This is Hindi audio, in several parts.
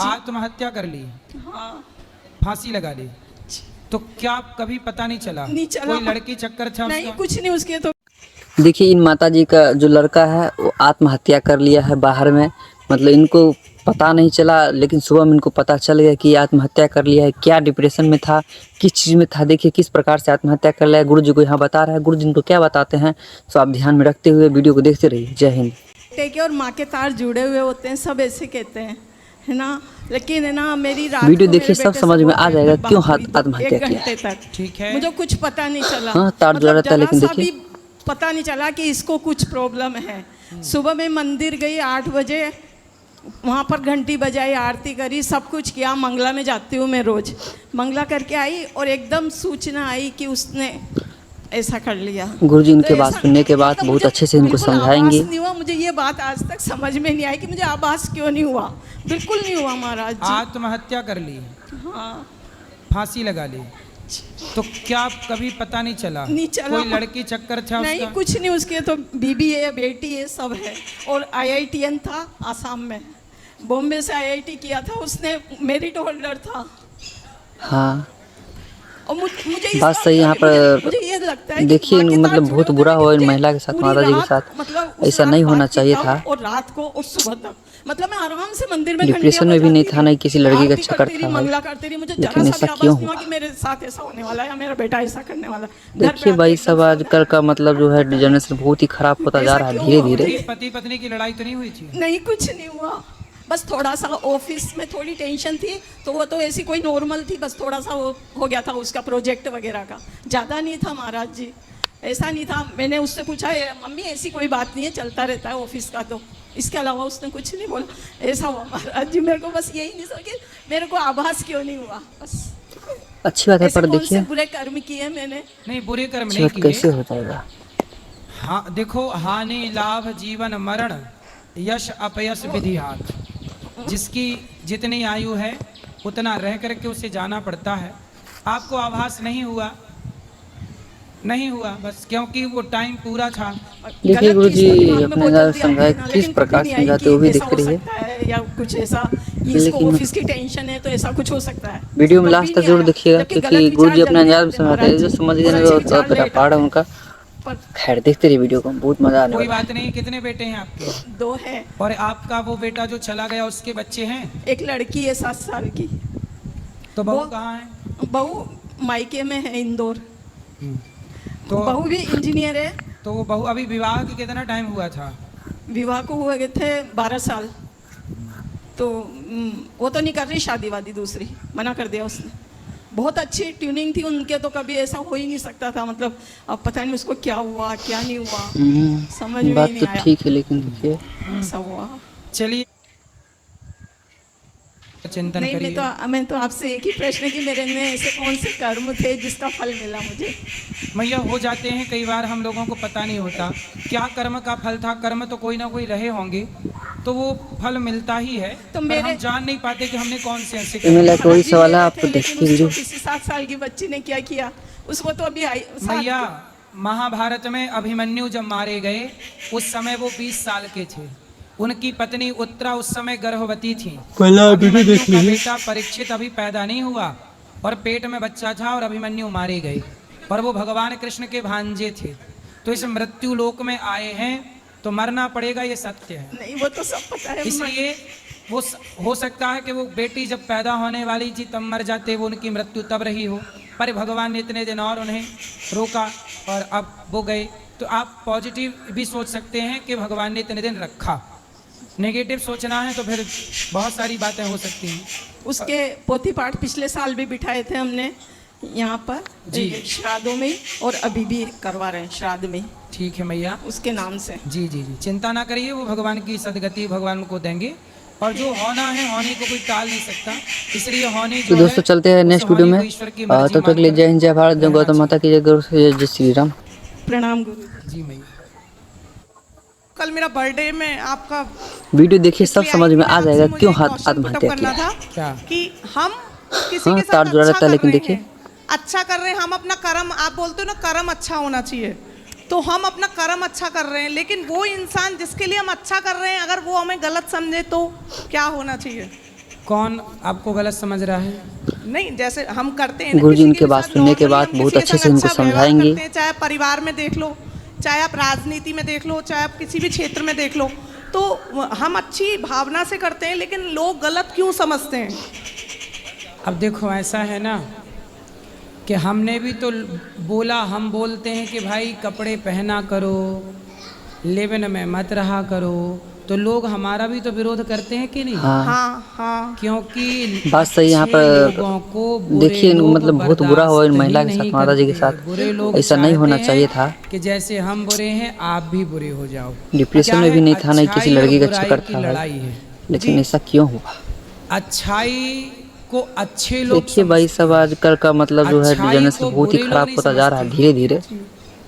आत्महत्या कर ली। हाँ। फांसी लगा ली। तो क्या कभी पता नहीं चला? कोई लड़की चक्कर था नहीं, उसका? कुछ नहीं उसके तो। देखिए इन माताजी का जो लड़का है वो आत्महत्या कर लिया है बाहर में। मतलब इनको पता नहीं चला, लेकिन सुबह में इनको पता चल गया कि आत्महत्या कर लिया है। क्या डिप्रेशन में था, किस चीज़ में था, देखिए किस प्रकार से आत्महत्या कर लिया है। गुरु जी को यहाँ बता रहा है, गुरु जी इनको क्या बताते हैं, तो आप ध्यान में रखते हुए वीडियो को देखते रहिए। जय हिंद। के और माँ के तार जुड़े हुए होते हैं, सब ऐसे कहते हैं, है ना। लेकिन है ना, मेरी रात वीडियो को देखिए, मेरे सब बेटे समझ से में आ बहुत जाएगा बात क्यों हुई, आत्महत्या एक किया। घंटे तक। ठीक है। मुझे कुछ पता नहीं चला। हाँ, तार जुड़ा रहता है, लेकिन जरा सा देखिए। भी पता नहीं चला कि इसको कुछ प्रॉब्लम है। सुबह में मंदिर गई 8 बजे, वहाँ पर घंटी बजाई, आरती करी, सब कुछ किया। मंगला में जाती हूँ मैं रोज, मंगला करके आई और एकदम सूचना आई कि उसने ऐसा कर लिया। गुरुजी इनके तो बात ऐसा- सुनने के बाद मतलब बहुत मुझे अच्छे से इनको बिल्कुल समझाएंगे। आभास नहीं हुआ। मुझे ये बात आज तक समझ में नहीं आई कि मुझे आभास क्यों नहीं हुआ। बिल्कुल नहीं हुआ महाराज जी। आत्महत्या कर ली। हाँ। फांसी लगा ली। तो क्या कभी पता नहीं चला? नहीं चला। कोई लड़की चक्कर था नहीं, उसका? कुछ नहीं उसके तो। बीबी है, बेटी है, सब है। और IITN था आसाम में, बॉम्बे से IIT किया था उसने, मेरिट होल्डर था। हाँ, और मुझे इस बात सही। यहाँ पर मुझे ये लगता है कि देखिए, माँ के मतलब साथ बहुत जुड़े बुरा होते हुआ हैं इन कि महिला के साथ, पूरी माता जी के रात, साथ। मतलब उस ऐसा रात नहीं होना बात की चाहिए तब था। और रात को और सुबह तक, मतलब मैं आराम से मंदिर में डिप्रेशन में भी नहीं था, नहीं किसी लड़की का चक्कर था भाई। मंगला करती रही। मुझे लेकिन जरा सा ऐसा भी क्यों आभास नहीं हुआ हुआ? कि मेरे साथ ऐसा होने वाला है या मेरा बेटा ऐसा करने वाला है। घर पे देखिए आके भाई एकदम सब से आजकल का मतलब जो है जनरेशन बहुत ही खराब होता जा ऐसा रहा है क्यों धीरे हुआ? धीरे। पति पत्नी की लड़ाई तो नहीं हुई थी? नहीं, कुछ नहीं हुआ। बस थोड़ा सा ऑफिस में थोड़ी टेंशन थी, तो वो तो ऐसी कोई नॉर्मल थी। बस थोड़ा सा वो हो गया था उसका प्रोजेक्ट वगैरह का, ज़्यादा नहीं था महाराज जी, ऐसा नहीं था। मैंने उससे पूछा, मम्मी ऐसी कोई बात नहीं है, चलता रहता है ऑफिस का, तो इसके अलावा उसने कुछ नहीं बोला। ऐसा हुआ महाराज जी। मेरे को बस यही नहीं समझ कि मेरे को आभास क्यों नहीं हुआ। बस अच्छी बात है, ऐसे पर कौन से देखिए बुरे कर्म किए मैंने। नहीं, बुरे कर्म अच्छी नहीं बात कैसे किए। हो जाएगा। हाँ देखो, हानि लाभ जीवन मरण यश अपयश विधि हाथ। जिसकी जितनी आयु है उतना रह करके उसे जाना पड़ता है। आपको आभास नहीं हुआ, नहीं हुआ बस क्योंकि वो टाइम पूरा था। देखिए गुरु जी अपने समझाए समझाए किस प्रकार से समझाते वो भी देखते रहिए। या कुछ ऐसा कि इसको लेकिन ऑफिस की टेंशन है, तो ऐसा कुछ हो सकता है। वीडियो में कभी लास्ट तक नहीं जरूर आया। देखिएगा, जबकि क्योंकि गलत गुरु जी विचार अपने जल्दी अंदाज में आते हैं समझाते हैं, महाराज जो जी, समझ और गए अच्छे तो विचार मेरा लेट पाठ है आते उनका। पर खैर देखते रहिए वीडियो को, बहुत मजा आने कोई वाला है। बात नहीं। कितने बेटे हैं आपके? 2 है। और आपका वो बेटा जो चला गया उसके बच्चे हैं? एक लड़की है 7 साल की। तो बहू वो- कहाँ है? बहू मायके में है, इंदौर। तो बहू भी इंजीनियर है। तो वो बहू अभी विवाह के कितना टाइम हुआ था? विवाह को हुए थे 12 साल। तो वो तो नहीं कर रही शादी वादी, दूसरी मना कर दिया उसने। बहुत अच्छी ट्यूनिंग थी उनके, तो कभी ऐसा हो ही नहीं सकता था। मतलब अब पता नहीं उसको क्या हुआ क्या नहीं हुआ, समझ में बात ही तो नहीं आया। ठीक है, लेकिन देखिए ऐसा हुआ। चलिए चिंतन नहीं, करिए। मैं तो आपसे एक ही प्रश्न कि मेरे में ऐसे कौन से कर्म थे जिसका फल मिला मुझे। मैया हो जाते हैं कई बार, हम लोगों को पता नहीं होता क्या कर्म का फल था। कर्म तो कोई ना कोई रहे होंगे, तो वो फल मिलता ही है। तो पर मेरे- हम जान नहीं पाते कि हमने कौन से ऐसे इनमें कर्म लाइक किए। वही जी सवाल है, मेरे आपको थे, लेकिन देखिए उस वीडियो। छोटी सी 7 साल की बच्ची ने क्या किया, उसको तो अभी मैया महाभारत में अभिमन्यु जब मारे गए उस समय वो 20 साल के थे। उनकी पत्नी उत्तरा उस समय गर्भवती थी। अभिमन्यु का बेटा परीक्षित अभी पैदा नहीं हुआ और पेट में बच्चा था और अभिमन्यु मारे गए, और वो भगवान कृष्ण के भांजे थे। तो इस मृत्यु लोक में आए हैं तो मरना पड़ेगा, ये सत्य है। नहीं, वो तो सब पता है। इसलिए वो हो सकता है कि वो बेटी जब पैदा होने वाली थी तब मर जाते, वो उनकी मृत्यु तब रही हो, पर भगवान ने इतने दिन और उन्हें रोका और अब वो गए। तो आप पॉजिटिव भी सोच सकते हैं कि भगवान ने इतने दिन रखा। नेगेटिव सोचना है तो फिर बहुत सारी बातें हो सकती हैं। उसके पोथी पाठ पिछले साल भी बिठाए थे हमने यहाँ पर जी। श्राद्धों में, और अभी भी करवा रहे हैं श्राद्ध में ठीक है मैया, उसके नाम से। जी जी जी, चिंता ना करिए, वो भगवान की सदगति भगवान को देंगे, और जो होना है होने को कोई टाल नहीं सकता। इसलिए होने तो दोस्तों चलते हैं नेक्स्ट वीडियो में। तब तक के लिए जय हिंद, जय भारत, जय गौतम माता की, जय गुरु, जय श्री राम। प्रणाम गुरु जी मैया। कल मेरा बर्थडे में आपका वीडियो देखिए, सब समझ में आ जाएगा क्यों क्वेश्चन आत्महत्या करना किया। था क्या? कि हम किसी हाँ, के तार साथ जुड़ा अच्छा रहता है, कर लेकिन रहे देखिए। हैं, अच्छा कर रहे हैं, हम अपना कर्म, आप बोलते हो ना कर्म अच्छा होना चाहिए, तो हम अपना कर्म अच्छा कर रहे हैं, लेकिन वो इंसान जिसके लिए हम अच्छा कर रहे हैं अगर वो हमें गलत समझे तो क्या होना चाहिए? कौन आपको गलत समझ रहा है? नहीं, जैसे हम करते हैं ना, गुरुजी किसी इनके के बात साथ सुनने के normally बाद हम बहुत किसी के अच्छे से संग इनको अच्छा व्यवहार समझाएंगे। करते हैं, चाहे परिवार में देख लो, चाहे आप राजनीति में देख लो, चाहे आप किसी भी क्षेत्र में देख लो, तो हम अच्छी भावना से करते हैं, लेकिन लोग गलत क्यों समझते हैं? अब देखो ऐसा है ना कि हमने भी तो बोला, हम बोलते हैं कि भाई कपड़े पहना करो, लेवन में मत रहा करो, तो लोग हमारा भी तो विरोध करते हैं कि नहीं? हाँ हाँ हाँ, क्योंकि बात सही। यहाँ अच्छे पर लोगों को बुरे देखिए, लोग मतलब बहुत बुरा हुआ इन बर्दाश्त महिला ही के साथ, नहीं माता जी के करते। साथ। बुरे लोग ऐसा नहीं होना चाहते चाहिए हैं था। कि जैसे हम बुरे हैं आप भी बुरे हो जाओ। डिप्रेशन क्या में भी है? नहीं था, नहीं किसी अच्छाई और लड़की का बुराई चक्कर की था लड़ाई भाई, है। लेकिन ऐसा क्यों हुआ? अच्छाई को अच्छे लोग देखिए भाई, सब आजकल का मतलब जो है अच्छाई जनरेशन को बहुत ही बुरे लोग खराब नहीं होता जा रहा है समझते। धीरे धीरे।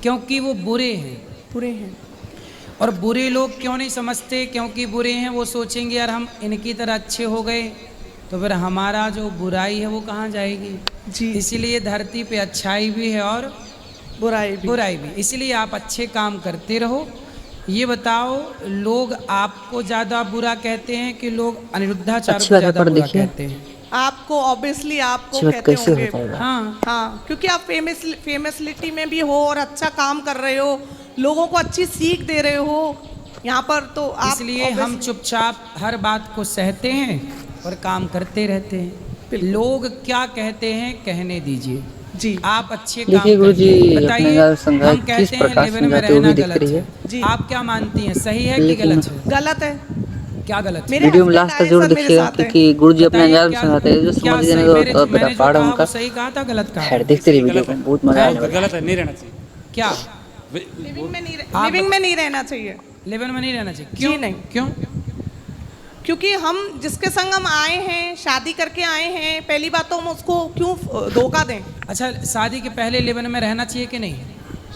क्योंकि वो बुरे हैं। बुरे हैं। और बुरे लोग क्यों नहीं समझते? क्योंकि बुरे हैं, वो सोचेंगे यार हम इनकी तरह अच्छे हो गए तो फिर हमारा जो बुराई है वो कहाँ जाएगी। जी, इसीलिए धरती पे अच्छाई भी है और बुराई भी। बुराई भी। इसलिए आप अच्छे काम करते रहो। ये बताओ, लोग आपको ज़्यादा बुरा कहते हैं कि लोग अनिरुद्धाचार्य अच्छी को बात है, ज़्यादा पर बुरा देखिए कहते हैं? आपको ऑब्वियसली आपको अच्छी बात कहते कैसे होंगे। हो पाएगा? हाँ, हाँ, क्योंकि आप फेमसलिटी में भी हो और अच्छा काम कर रहे हो, लोगों को अच्छी सीख दे रहे हो यहाँ पर, तो आप इसलिए हम चुपचाप हर बात को सहते हैं और काम करते रहते हैं। लोग क्या कहते हैं कहने दीजिए। जी, आप अच्छे काम देखिए गुरुजी, करिए। अपने बताइए, घर समझाए हम किस कहते हैं प्रकार लेवन में समझाते वो रहना भी दिख गलत रही है। है। जी। आप क्या मानती हैं, सही है कि लेकिन गलत है? गलत है। क्या गलत है? मेरे वीडियो में husband लास्ट तक आए जरूर सब मेरे देखिएगा, साथ हैं। क्योंकि गुरुजी अपने बताइए, अंदाज में क्या- समझाते हैं, जो क्या समझ सही? जाने मैंने तो जो मेरा पाठ है कहा उनका। वो सही कहा था गलत कहा खैर था? देखते रहिए वीडियो को, बहुत मजा आने वाला है। गलत है, नहीं रहना चाहिए। क्या लिविंग में नहीं आप- लिविंग में नहीं रहना चाहिए, लेवन में नहीं रहना चाहिए? क्यों नहीं। क्यों? क्योंकि हम जिसके संग हम आए हैं, शादी करके आए हैं, पहली बात तो हम उसको क्यों धोखा दें? अच्छा, शादी के पहले लेवन में रहना चाहिए कि नहीं?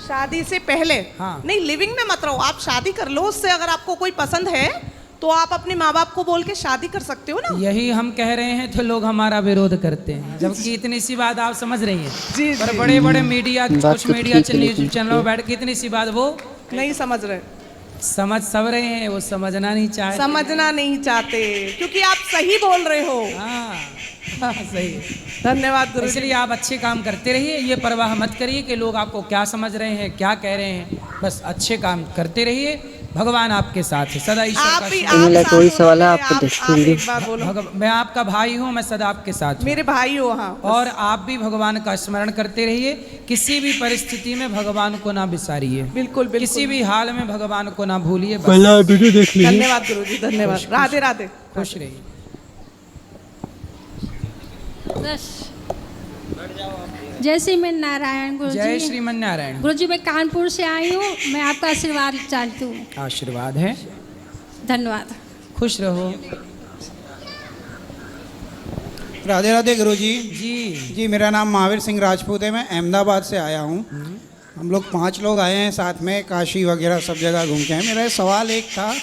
शादी से पहले हाँ। नहीं, लिविंग में मत रहो। आप शादी कर लो, उससे अगर आपको कोई पसंद है तो आप अपने माँ बाप को बोल के शादी कर सकते हो ना। यही हम कह रहे हैं तो लोग हमारा विरोध करते हैं, जबकि इतनी सी बात आप समझ रही हैं। जी, पर जी। बड़े बड़े मीडिया, बात कुछ तो मीडिया ठीक है, न्यूज लेकिन चैनलों में बैठ के इतनी सी बात वो नहीं समझ रहे, समझ सब रहे हैं, वो समझना नहीं चाहते। समझना नहीं चाहते, क्योंकि आप सही बोल रहे हो। हाँ, हाँ, सही है। धन्यवाद गुरु जी। इसलिए आप अच्छे काम करते रहिए, ये परवाह मत करिए कि लोग आपको क्या समझ रहे हैं, क्या कह रहे हैं। बस अच्छे काम करते रहिए, भगवान आपके साथ है सदा। ईश्वर आप का भी शुक्र। इन्हें लाइक वही साथ सवाल है, होने आपको आप देखिए वीडियो। एक बार बोलो। मैं आपका भाई हूँ, मैं सदा आपके साथ हूँ। मेरे भाई हो। हाँ, और आप भी भगवान का स्मरण करते रहिए, किसी भी परिस्थिति में भगवान को ना बिसारिए। बिल्कुल बिल्कुल। किसी भी हाल में भगवान को ना भूलिए। बस पहला वीडियो देख लीजिए। धन्यवाद गुरु जी, धन्यवाद। राधे राधे। खुश रहिए। बस जय श्री मन नारायण गुरु जय जी। श्रीमन नारायण। गुरु जी, मैं कानपुर से आई हूँ, मैं आपका आशीर्वाद चाहती हूँ। आशीर्वाद है, धन्यवाद। खुश रहो। राधे राधे गुरु जी। जी, मेरा नाम महावीर सिंह राजपूत है, मैं अहमदाबाद से आया हूँ। हम लोग 5 लोग आए हैं साथ में, काशी वगैरह सब जगह घूम के आए। मेरा सवाल एक था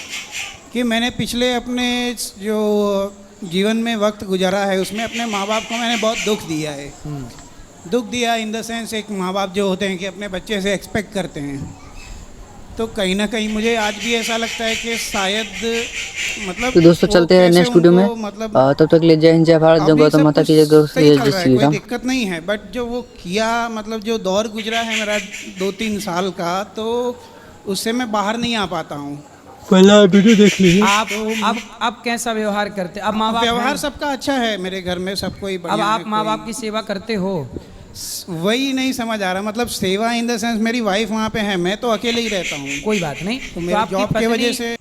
कि मैंने पिछले अपने जो जीवन में वक्त गुजारा है उसमें अपने माँ बाप को मैंने बहुत दुख दिया है। दुख दिया इन द सेंस, एक माँ बाप जो होते हैं कि अपने बच्चे से एक्सपेक्ट करते हैं, तो कहीं ना कहीं मुझे आज भी ऐसा लगता है कि शायद मतलब तो दोस्तों वो चलते हैं कैसे नेक्स्ट वीडियो में। उनको मतलब तब तक के लिए जय हिंद जय भारत, जय अभी गौतम सब माता कुछ की जय, गौ सही चल जय रहा है, श्री कोई राम। दिक्कत नहीं है, बट जो वो किया मतलब जो दौर गुजरा है मेरा 2-3 साल का, तो उससे मैं बाहर नहीं आ पाता हूँ। पहला वीडियो देख लीजिए। आप कैसा व्यवहार करते? अब माँ बाप व्यवहार हैं। सबका अच्छा है मेरे घर में, सब कोई अब बढ़िया आप है, माँ कोई- बाप की सेवा करते हो? वही नहीं समझ आ रहा, मतलब सेवा इन द सेंस मेरी वाइफ वहाँ पे है, मैं तो अकेले ही रहता हूँ, कोई बात नहीं। तो मेरी आपकी जॉब की पत्नी- वजह से